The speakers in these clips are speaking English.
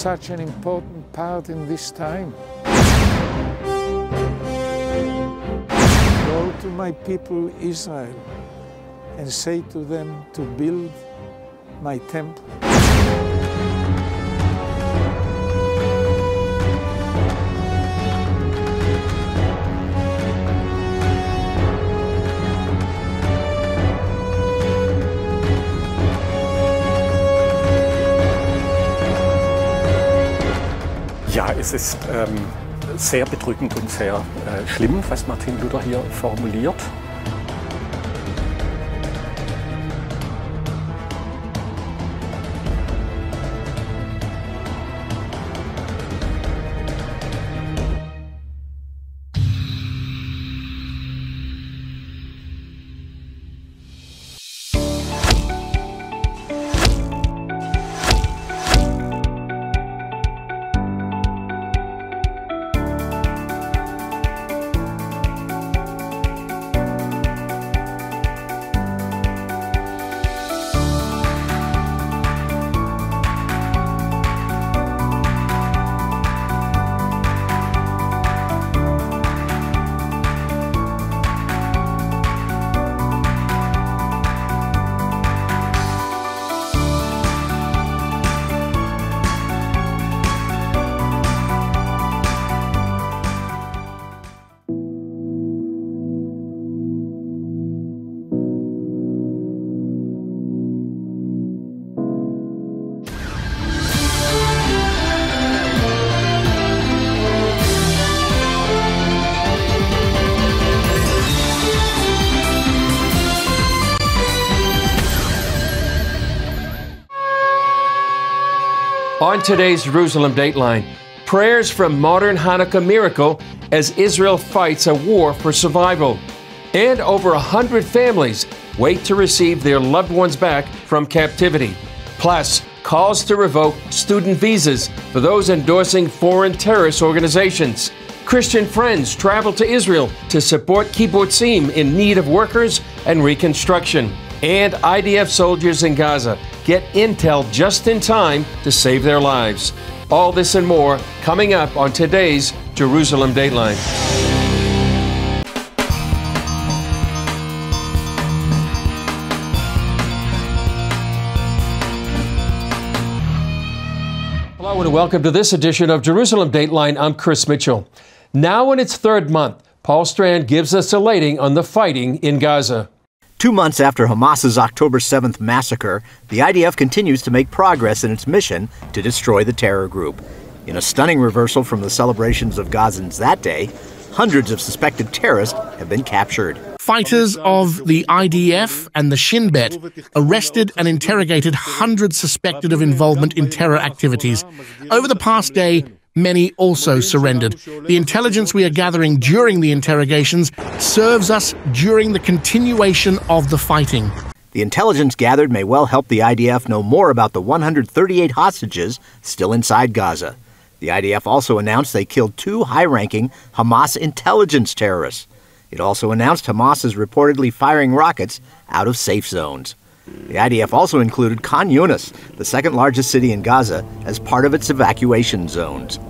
such an important part in this time. Go to my people Israel and say to them to build my temple. Ja, es ist sehr bedrückend und sehr schlimm, was Martin Luther hier formuliert. On today's Jerusalem Dateline, prayers for modern Hanukkah miracle as Israel fights a war for survival. And over 100 families wait to receive their loved ones back from captivity. Plus, calls to revoke student visas for those endorsing foreign terrorist organizations. Christian friends travel to Israel to support kibbutzim in need of workers and reconstruction. And IDF soldiers in Gaza get intel just in time to save their lives. All this and more coming up on today's Jerusalem Dateline. Hello and welcome to this edition of Jerusalem Dateline. I'm Chris Mitchell. Now in its third month, Paul Strand gives us a rating on the fighting in Gaza. 2 months after Hamas's October 7th massacre, the IDF continues to make progress in its mission to destroy the terror group. In a stunning reversal from the celebrations of Gazans that day, hundreds of suspected terrorists have been captured. Fighters of the IDF and the Shin Bet arrested and interrogated hundreds suspected of involvement in terror activities. Over the past day, many also surrendered. The intelligence we are gathering during the interrogations serves us during the continuation of the fighting. The intelligence gathered may well help the IDF know more about the 138 hostages still inside Gaza. The IDF also announced they killed 2 high-ranking Hamas intelligence terrorists. It also announced Hamas is reportedly firing rockets out of safe zones. The IDF also included Khan Yunis, the second largest city in Gaza, as part of its evacuation zones.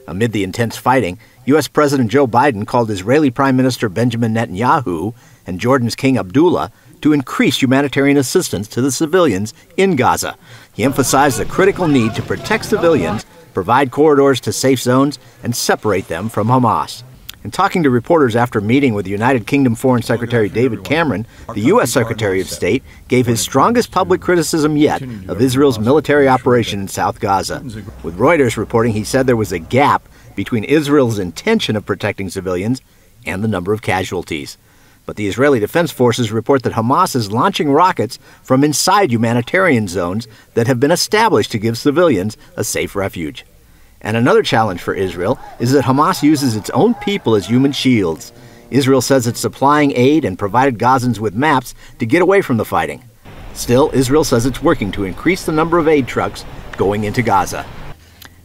Amid the intense fighting, U.S. President Joe Biden called Israeli Prime Minister Benjamin Netanyahu and Jordan's King Abdullah to increase humanitarian assistance to the civilians in Gaza. He emphasized the critical need to protect civilians, provide corridors to safe zones, and separate them from Hamas. In talking to reporters after meeting with United Kingdom Foreign Secretary David Cameron, the U.S. Secretary of State gave his strongest public criticism yet of Israel's military operation in South Gaza. With Reuters reporting he said there was a gap between Israel's intention of protecting civilians and the number of casualties. But the Israeli Defense Forces report that Hamas is launching rockets from inside humanitarian zones that have been established to give civilians a safe refuge. And another challenge for Israel is that Hamas uses its own people as human shields. Israel says it's supplying aid and provided Gazans with maps to get away from the fighting. Still, Israel says it's working to increase the number of aid trucks going into Gaza.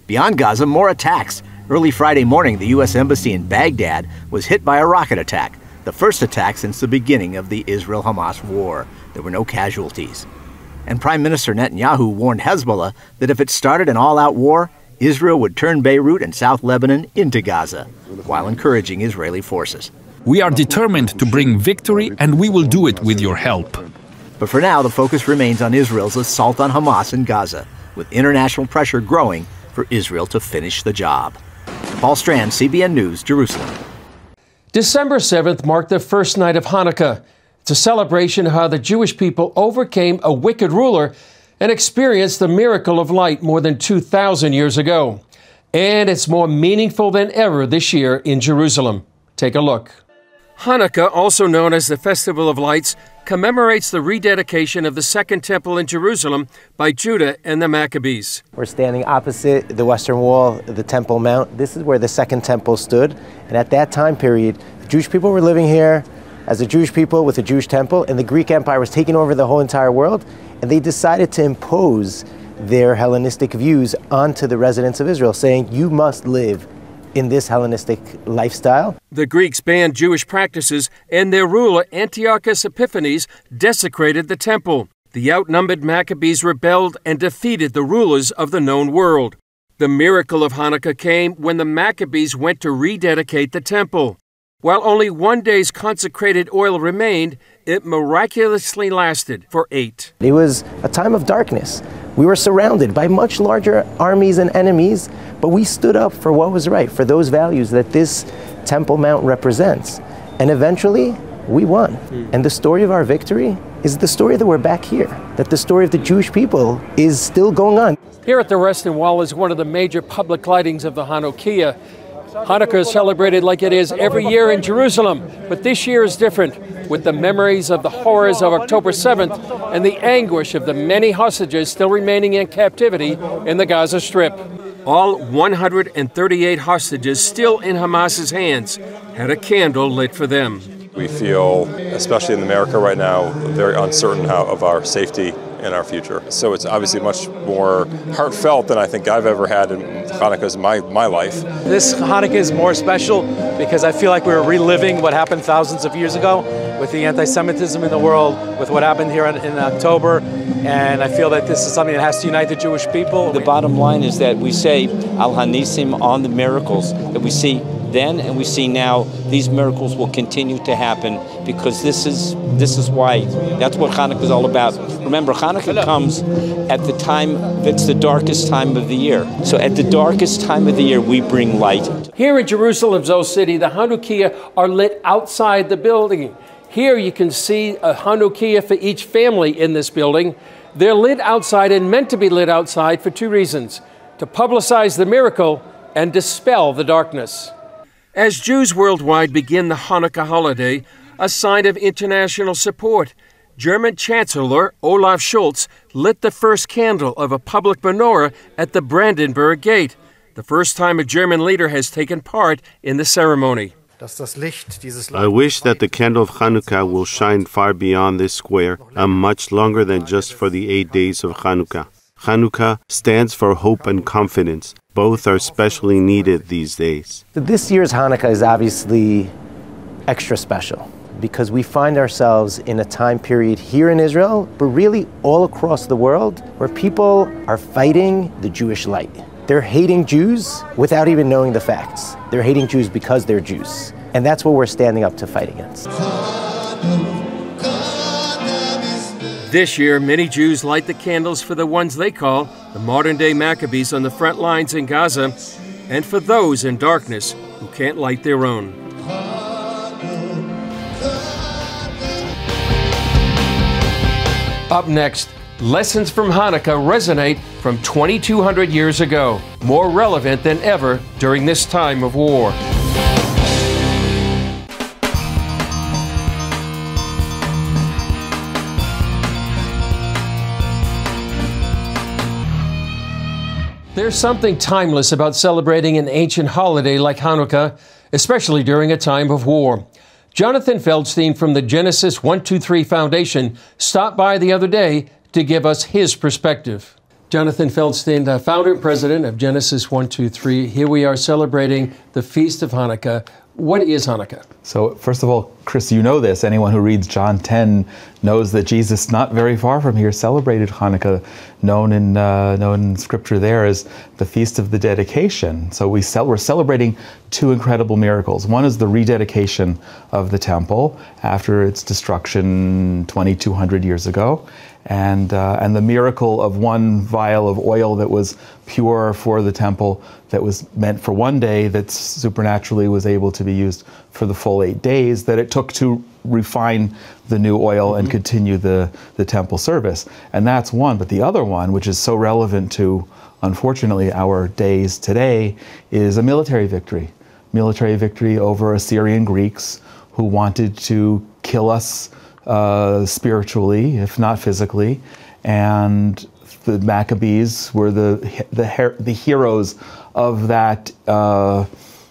Beyond Gaza, more attacks. Early Friday morning, the U.S. Embassy in Baghdad was hit by a rocket attack, the first attack since the beginning of the Israel-Hamas war. There were no casualties. And Prime Minister Netanyahu warned Hezbollah that if it started an all-out war, Israel would turn Beirut and South Lebanon into Gaza, while encouraging Israeli forces. We are determined to bring victory, and we will do it with your help. But for now, the focus remains on Israel's assault on Hamas in Gaza, with international pressure growing for Israel to finish the job. Paul Strand, CBN News, Jerusalem. December 7th marked the first night of Hanukkah. It's a celebration of how the Jewish people overcame a wicked ruler and experienced the miracle of light more than 2,000 years ago. And it's more meaningful than ever this year in Jerusalem. Take a look. Hanukkah, also known as the Festival of Lights, commemorates the rededication of the Second Temple in Jerusalem by Judah and the Maccabees. We're standing opposite the Western Wall, the Temple Mount. This is where the Second Temple stood. And at that time period, the Jewish people were living here as a Jewish people with a Jewish temple, and the Greek Empire was taking over the whole entire world, and they decided to impose their Hellenistic views onto the residents of Israel, saying, you must live in this Hellenistic lifestyle. The Greeks banned Jewish practices, and their ruler, Antiochus Epiphanes, desecrated the temple. The outnumbered Maccabees rebelled and defeated the rulers of the known world. The miracle of Hanukkah came when the Maccabees went to rededicate the temple. While only one day's consecrated oil remained, it miraculously lasted for 8. It was a time of darkness. We were surrounded by much larger armies and enemies, but we stood up for what was right, for those values that this Temple Mount represents. And eventually, we won. And the story of our victory is the story that we're back here, that the story of the Jewish people is still going on. Here at the Western Wall is one of the major public lightings of the Hanukkah. Hanukkah is celebrated like it is every year in Jerusalem, but this year is different, with the memories of the horrors of October 7th and the anguish of the many hostages still remaining in captivity in the Gaza Strip. All 138 hostages still in Hamas's hands had a candle lit for them. We feel, especially in America right now, very uncertain of our safety and our future. So it's obviously much more heartfelt than I think I've ever had in Hanukkah's my life. This Hanukkah is more special because I feel like we're reliving what happened thousands of years ago with the anti-Semitism in the world, with what happened here in October, and I feel that this is something that has to unite the Jewish people. The bottom line is that we say Al-Hanisim on the miracles that we see then and we see now. These miracles will continue to happen because this is why. That's what Hanukkah is all about. Remember, Hanukkah comes at the time that's the darkest time of the year. So at the darkest time of the year, we bring light. Here in Jerusalem's old city, the Hanukkah are lit outside the building. Here you can see a Hanukkah for each family in this building. They're lit outside and meant to be lit outside for two reasons: to publicize the miracle and dispel the darkness. As Jews worldwide begin the Hanukkah holiday, a sign of international support, German Chancellor Olaf Scholz lit the first candle of a public menorah at the Brandenburg Gate, the first time a German leader has taken part in the ceremony. I wish that the candle of Hanukkah will shine far beyond this square and much longer than just for the 8 days of Hanukkah. Hanukkah stands for hope and confidence. Both are especially needed these days. This year's Hanukkah is obviously extra special because we find ourselves in a time period here in Israel, but really all across the world, where people are fighting the Jewish light. They're hating Jews without even knowing the facts. They're hating Jews because they're Jews. And that's what we're standing up to fight against. This year, many Jews light the candles for the ones they call the modern-day Maccabees on the front lines in Gaza, and for those in darkness who can't light their own. Up next, lessons from Hanukkah resonate from 2,200 years ago, more relevant than ever during this time of war. There's something timeless about celebrating an ancient holiday like Hanukkah, especially during a time of war. Jonathan Feldstein from the Genesis 123 Foundation stopped by the other day to give us his perspective. Jonathan Feldstein, the founder and president of Genesis 123. Here we are celebrating the Feast of Hanukkah. What is Hanukkah? So first of all, Chris, you know this. Anyone who reads John 10 knows that Jesus, not very far from here, celebrated Hanukkah, known in Scripture there as the Feast of the Dedication. So we're celebrating two incredible miracles. One is the rededication of the temple after its destruction 2,200 years ago, and the miracle of one vial of oil that was pure for the temple, that was meant for one day, that supernaturally was able to be used for the full 8 days that it took to refine the new oil and continue the temple service. And that's one. But the other one, which is so relevant to, unfortunately, our days today, is a military victory. Military victory over Assyrian Greeks who wanted to kill us spiritually, if not physically. And the Maccabees were the heroes of that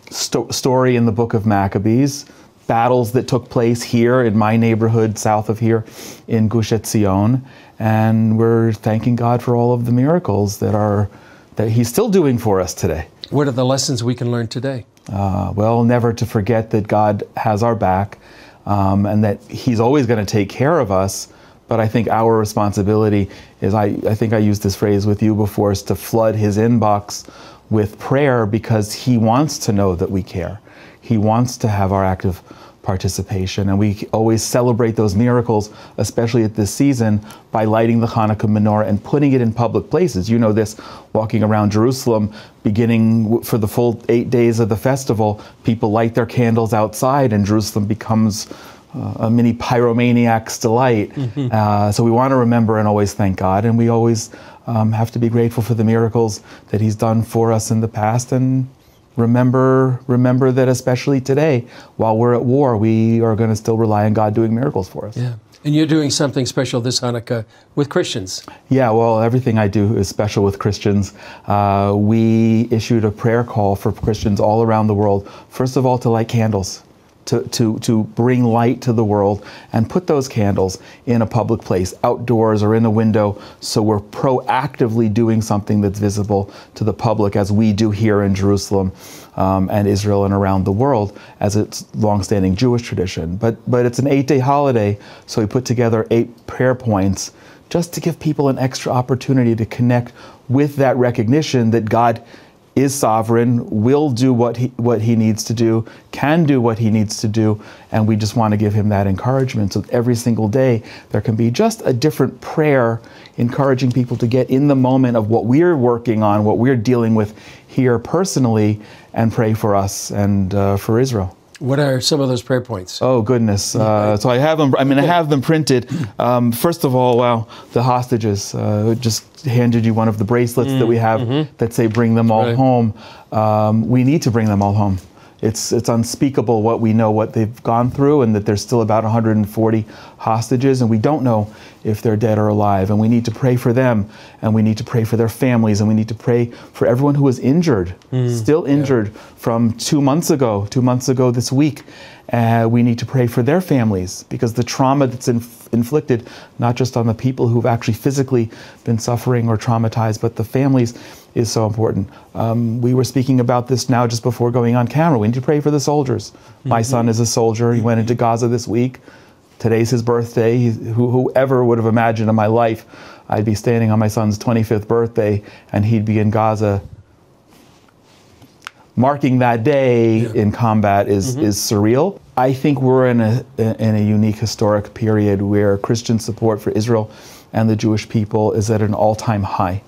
story in the book of Maccabees. Battles that took place here in my neighborhood, south of here, in Gush Etzion, and we're thanking God for all of the miracles that He's still doing for us today. What are the lessons we can learn today? Well, never to forget that God has our back, and that He's always going to take care of us. But I think our responsibility is, I think I used this phrase with you before, is to flood His inbox with prayer, because He wants to know that we care. He wants to have our active participation, and we always celebrate those miracles, especially at this season, by lighting the Hanukkah menorah and putting it in public places. You know this, walking around Jerusalem, beginning for the full 8 days of the festival, people light their candles outside, and Jerusalem becomes a mini pyromaniac's delight. So we want to remember and always thank God, and we always have to be grateful for the miracles that He's done for us in the past, and remember that especially today, while we're at war, we are going to still rely on God doing miracles for us. Yeah. And you're doing something special this Hanukkah with Christians. Yeah, well, everything I do is special with Christians. We issued a prayer call for Christians all around the world, first of all, to light candles, to bring light to the world, and put those candles in a public place, outdoors or in a window, so we're proactively doing something that's visible to the public, as we do here in Jerusalem and Israel and around the world, as it's longstanding Jewish tradition. But it's an 8-day holiday, so we put together 8 prayer points just to give people an extra opportunity to connect with that recognition that God is sovereign, will do what he needs to do, can do what He needs to do, and we just want to give Him that encouragement. So every single day there can be just a different prayer, encouraging people to get in the moment of what we're working on, what we're dealing with here personally, and pray for us and for Israel. What are some of those prayer points? Oh, goodness. So I have them, I have them printed. First of all, wow, the hostages. Just handed you one of the bracelets that we have that say bring them all home. We need to bring them all home. It's unspeakable what we know, what they've gone through, and that there's still about 140 hostages, and we don't know if they're dead or alive. And we need to pray for them, and we need to pray for their families, and we need to pray for everyone who was injured, still injured from 2 months ago this week. We need to pray for their families, because the trauma that's inflicted, not just on the people who've actually physically been suffering or traumatized, but the families, is so important. We were speaking about this now just before going on camera. We need to pray for the soldiers. My son is a soldier. He went into Gaza this week. Today's his birthday. Whoever would have imagined in my life I'd be standing on my son's 25th birthday and he'd be in Gaza. Marking that day in combat is surreal. I think we're in a unique historic period where Christian support for Israel and the Jewish people is at an all-time high.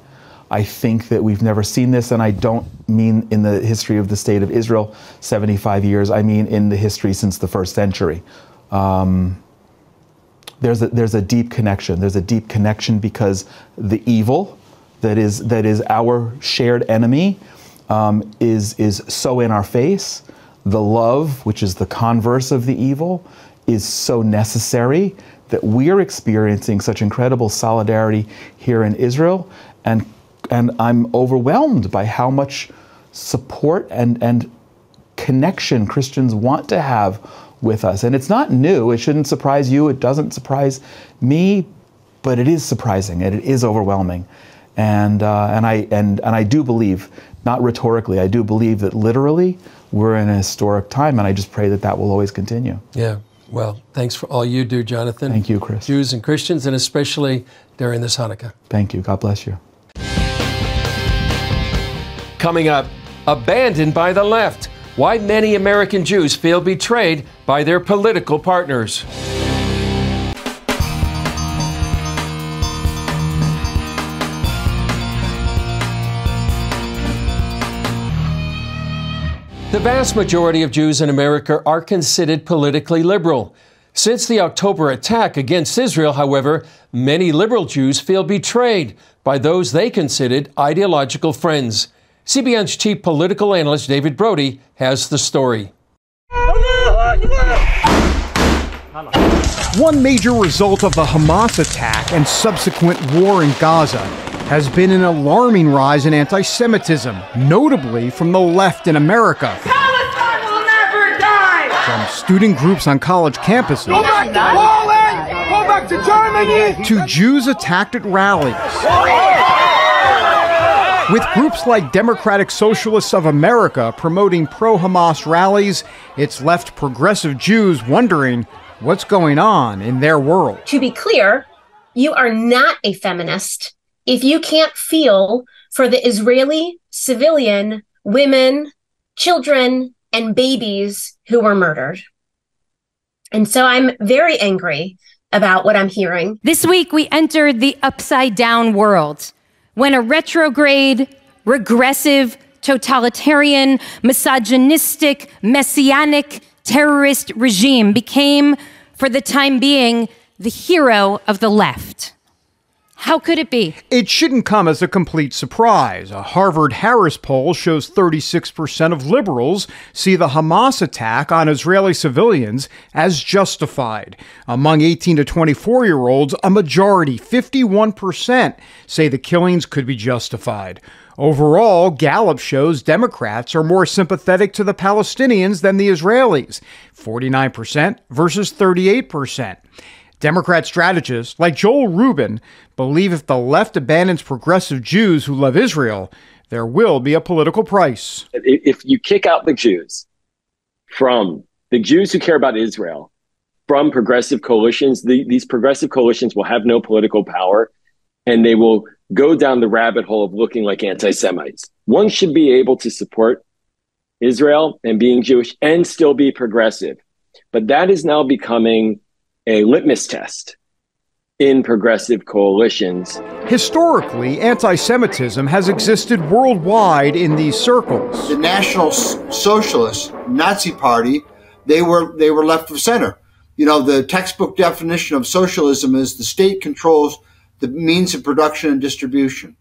I think that we've never seen this, and I don't mean in the history of the state of Israel, 75 years, I mean in the history since the first century. There's a deep connection. There's a deep connection because the evil that is our shared enemy is so in our face. The love, which is the converse of the evil, is so necessary that we're experiencing such incredible solidarity here in Israel, and I'm overwhelmed by how much support and connection Christians want to have with us. And it's not new. It shouldn't surprise you. It doesn't surprise me, but it is surprising and it is overwhelming. And I do believe not rhetorically. I do believe that literally we're in a historic time, and I just pray that that will always continue. Yeah. Well, thanks for all you do, Jonathan. Thank you, Chris. Jews and Christians, and especially during this Hanukkah. Thank you. God bless you. Coming up, abandoned by the left. Why many American Jews feel betrayed by their political partners. The vast majority of Jews in America are considered politically liberal. Since the October attack against Israel, however, many liberal Jews feel betrayed by those they considered ideological friends. CBN's chief political analyst David Brody has the story. One major result of the Hamas attack and subsequent war in Gaza has been an alarming rise in anti-Semitism, notably from the left in America. Palestine will never die! From student groups on college campuses Go back to Poland! Go back to Germany! to Jews attacked at rallies. With groups like Democratic Socialists of America promoting pro-Hamas rallies, it's left progressive Jews wondering what's going on in their world. To be clear, you are not a feminist if you can't feel for the Israeli civilian women, children, and babies who were murdered. And so I'm very angry about what I'm hearing. This week, we entered the upside-down world when a retrograde, regressive, totalitarian, misogynistic, messianic, terrorist regime became, for the time being, the hero of the left. How could it be? It shouldn't come as a complete surprise. A Harvard-Harris poll shows 36% of liberals see the Hamas attack on Israeli civilians as justified. Among 18 to 24-year-olds, a majority, 51%, say the killings could be justified. Overall, Gallup shows Democrats are more sympathetic to the Palestinians than the Israelis, 49% versus 38%. Democrat strategists like Joel Rubin believe if the left abandons progressive Jews who love Israel, there will be a political price. If you kick out the Jews from the Jews who care about Israel from progressive coalitions, these progressive coalitions will have no political power, and they will go down the rabbit hole of looking like anti-Semites. One should be able to support Israel and being Jewish and still be progressive. But that is now becoming a litmus test in progressive coalitions. Historically, anti-Semitism has existed worldwide in these circles. The National Socialist Nazi Party, they were left of center. You know, the textbook definition of socialism is the state controls the means of production and distribution.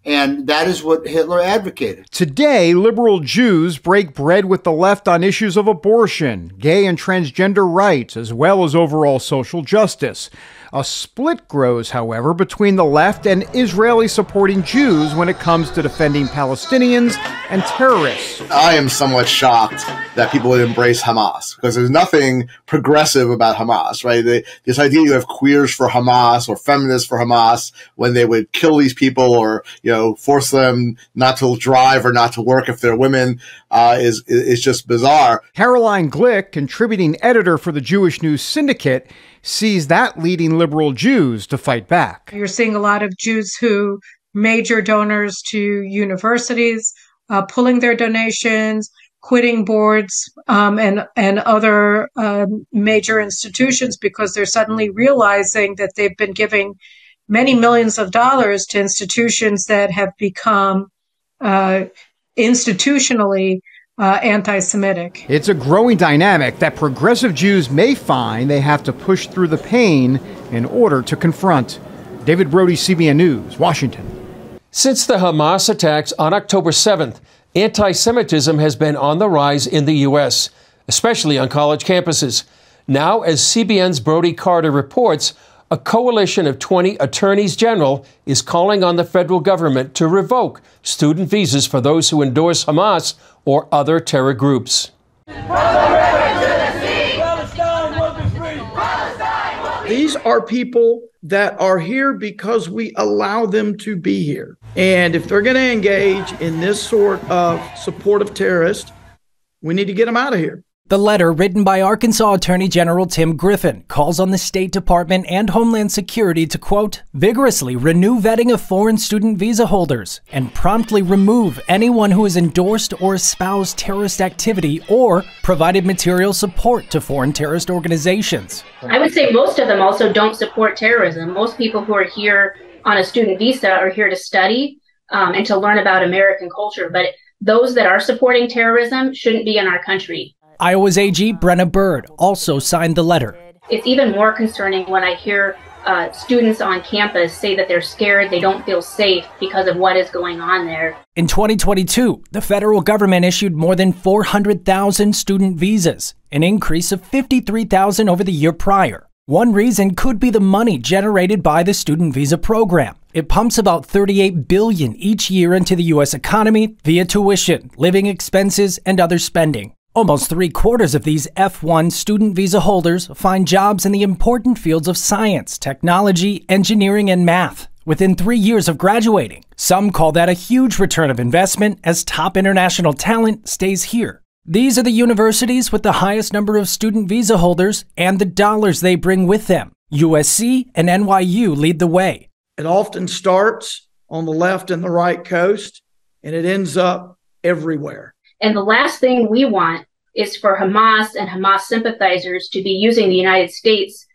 And that is what Hitler advocated. Today, liberal Jews break bread with the left on issues of abortion, gay and transgender rights, as well as overall social justice. A split grows, however, between the left and Israeli-supporting Jews when it comes to defending Palestinians and terrorists. I am somewhat shocked that people would embrace Hamas, because there's nothing progressive about Hamas, right? This idea you have queers for Hamas or feminists for Hamas when they would kill these people or, you know, force them not to drive or not to work if they're women is just bizarre. Caroline Glick, contributing editor for the Jewish News Syndicate, sees that leading liberal Jews to fight back. You're seeing a lot of Jews who major donors to universities, pulling their donations, quitting boards and other major institutions because they're suddenly realizing that they've been giving many millions of dollars to institutions that have become institutionally anti-Semitic. It's a growing dynamic that progressive Jews may find they have to push through the pain in order to confront. David Brody, CBN News, Washington. Since the Hamas attacks on October 7th, anti-Semitism has been on the rise in the U.S., especially on college campuses. Now, as CBN's Brody Carter reports, a coalition of 20 attorneys general is calling on the federal government to revoke student visas for those who endorse Hamas or other terror groups. These are people that are here because we allow them to be here. And if they're going to engage in this sort of support of terrorists, we need to get them out of here. The letter, written by Arkansas Attorney General Tim Griffin, calls on the State Department and Homeland Security to, quote, vigorously renew vetting of foreign student visa holders and promptly remove anyone who has endorsed or espoused terrorist activity or provided material support to foreign terrorist organizations. I would say most of them also don't support terrorism. Most people who are here on a student visa are here to study and to learn about American culture. But those that are supporting terrorism shouldn't be in our country. Iowa's AG Brenna Bird also signed the letter. It's even more concerning when I hear students on campus say that they're scared, they don't feel safe because of what is going on there. In 2022, the federal government issued more than 400,000 student visas, an increase of 53,000 over the year prior. One reason could be the money generated by the student visa program. It pumps about $38 billion each year into the U.S. economy via tuition, living expenses, and other spending. Almost 3/4 of these F1 student visa holders find jobs in the important fields of science, technology, engineering, and math within 3 years of graduating. Some call that a huge return of investment as top international talent stays here. These are the universities with the highest number of student visa holders and the dollars they bring with them. USC and NYU lead the way. It often starts on the left and the right coast, and it ends up everywhere. And the last thing we want is for Hamas and Hamas sympathizers to be using the United States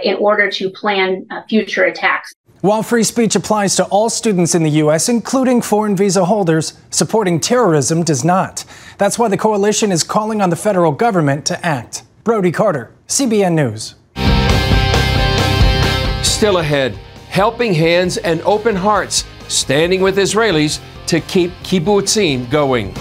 in order to plan future attacks. While free speech applies to all students in the U.S., including foreign visa holders, supporting terrorism does not. That's why the coalition is calling on the federal government to act. Brody Carter, CBN News. Still ahead, helping hands and open hearts, standing with Israelis to keep kibbutzim going.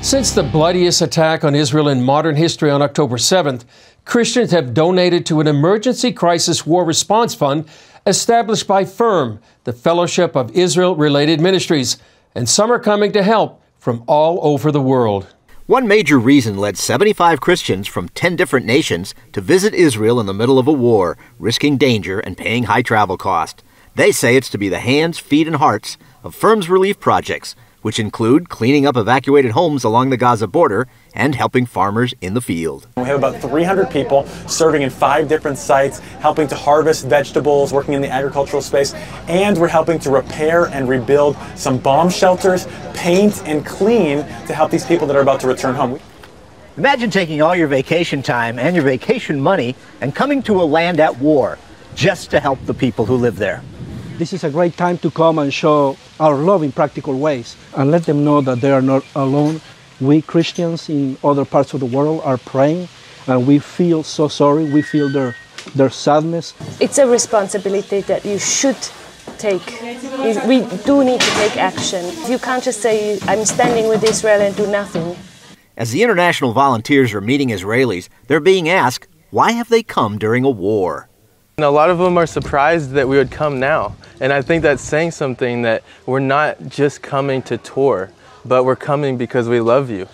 Since the bloodiest attack on Israel in modern history on October 7th, Christians have donated to an emergency crisis war response fund established by FIRM, the Fellowship of Israel-Related Ministries, and some are coming to help from all over the world. One major reason led 75 Christians from 10 different nations to visit Israel in the middle of a war, risking danger and paying high travel costs. They say it's to be the hands, feet, and hearts of FIRM's relief projects, which include cleaning up evacuated homes along the Gaza border and helping farmers in the field. We have about 300 people serving in 5 different sites, helping to harvest vegetables, working in the agricultural space, and we're helping to repair and rebuild some bomb shelters, paint and clean to help these people that are about to return home. Imagine taking all your vacation time and your vacation money and coming to a land at war just to help the people who live there. This is a great time to come and show our love in practical ways and let them know that they are not alone. We Christians in other parts of the world are praying, and we feel so sorry. We feel their sadness. It's a responsibility that you should take. We do need to take action. You can't just say, I'm standing with Israel and do nothing. As the international volunteers are meeting Israelis, they're being asked, why have they come during a war? And a lot of them are surprised that we would come now. And I think that's saying something, that we're not just coming to tour, but we're coming because we love you.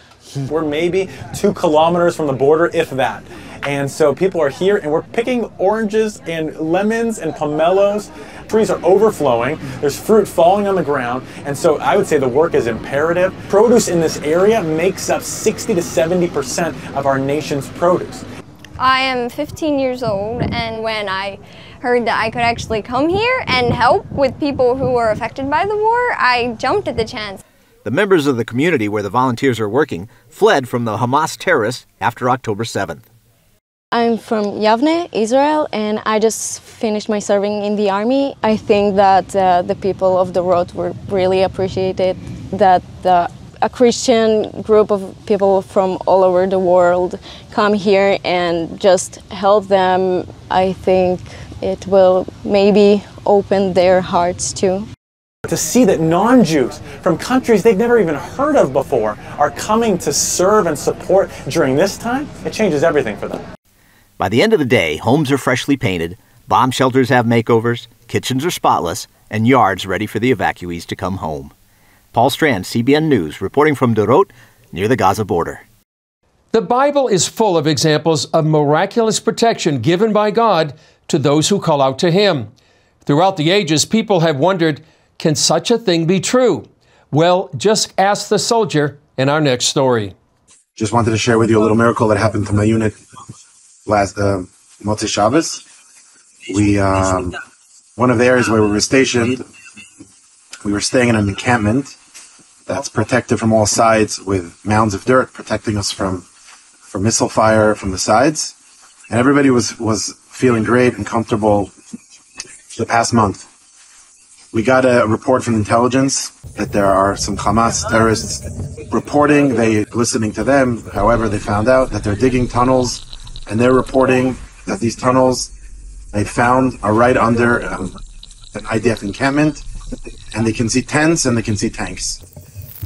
We're maybe 2 kilometers from the border, if that. And so people are here and we're picking oranges and lemons and pomelos. Trees are overflowing. There's fruit falling on the ground. And so I would say the work is imperative. Produce in this area makes up 60 to 70% of our nation's produce. I am 15 years old, and when I heard that I could actually come here and help with people who were affected by the war, I jumped at the chance. The members of the community where the volunteers are working fled from the Hamas terrorists after October 7th. I'm from Yavne, Israel, and I just finished my serving in the army. I think that the people of the road were really appreciated, that a Christian group of people from all over the world come here and just help them. I think it will maybe open their hearts too. To see that non-Jews from countries they've never even heard of before are coming to serve and support during this time, it changes everything for them. By the end of the day, homes are freshly painted, bomb shelters have makeovers, kitchens are spotless, and yards ready for the evacuees to come home. Paul Strand, CBN News, reporting from Dorot, near the Gaza border. The Bible is full of examples of miraculous protection given by God to those who call out to Him. Throughout the ages, people have wondered, can such a thing be true? Well, just ask the soldier in our next story. Just wanted to share with you a little miracle that happened to my unit last Motzei Shabbos. One of the areas where we were stationed, we were staying in an encampment that's protected from all sides with mounds of dirt protecting us from missile fire from the sides. And everybody was feeling great and comfortable for the past month. We got a report from intelligence that there are some Hamas terrorists reporting, listening to them. However, they found out that they're digging tunnels, and they're reporting that these tunnels they found are right under an IDF encampment, and they can see tents and they can see tanks.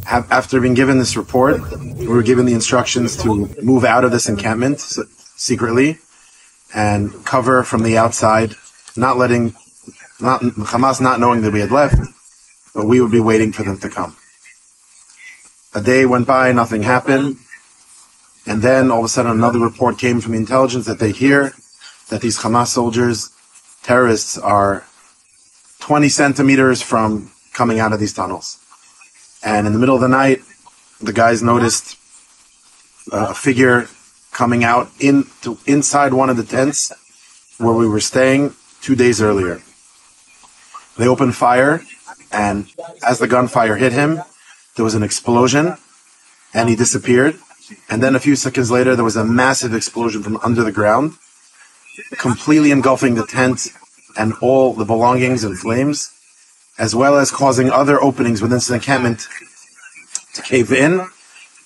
After being given this report, we were given the instructions to move out of this encampment secretly and cover from the outside, Hamas not knowing that we had left, but we would be waiting for them to come. A day went by, nothing happened, and then all of a sudden another report came from the intelligence that they hear that these Hamas soldiers, terrorists, are 20 centimeters from coming out of these tunnels. And in the middle of the night, the guys noticed a figure coming out inside one of the tents where we were staying 2 days earlier. They opened fire, and as the gunfire hit him, there was an explosion, and he disappeared. And then a few seconds later, there was a massive explosion from under the ground, completely engulfing the tent and all the belongings in flames, as well as causing other openings within the encampment to cave in,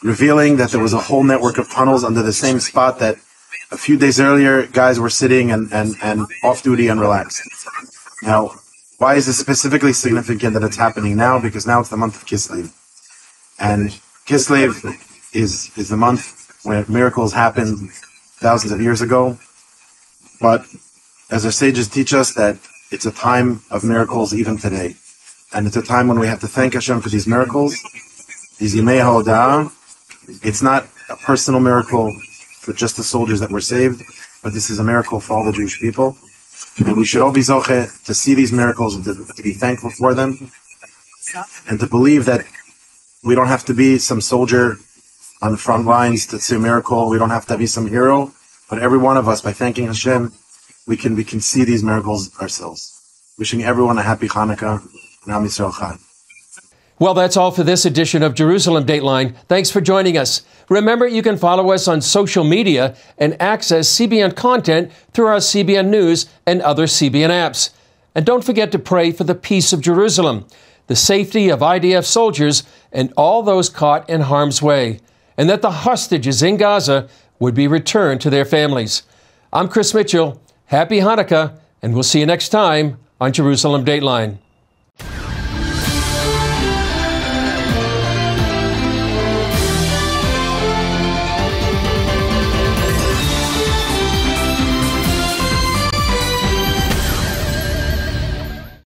revealing that there was a whole network of tunnels under the same spot that a few days earlier guys were sitting and off duty and relaxed. Now, why is this specifically significant that it's happening now? Because now it's the month of Kislev. And Kislev is the month where miracles happened thousands of years ago. But as our sages teach us that it's a time of miracles even today. And it's a time when we have to thank Hashem for these miracles. These Yimei HaOdah. It's not a personal miracle for just the soldiers that were saved, but this is a miracle for all the Jewish people. And we should all be zocheh to see these miracles and to be thankful for them. And to believe that we don't have to be some soldier on the front lines to see a miracle. We don't have to be some hero. But every one of us, by thanking Hashem, we can see these miracles ourselves. Wishing everyone a happy Hanukkah and Am Yisrael Chag. Well, that's all for this edition of Jerusalem Dateline. Thanks for joining us. Remember, you can follow us on social media and access CBN content through our CBN News and other CBN apps. And don't forget to pray for the peace of Jerusalem, the safety of IDF soldiers, and all those caught in harm's way, and that the hostages in Gaza would be returned to their families. I'm Chris Mitchell. Happy Hanukkah, and we'll see you next time on Jerusalem Dateline.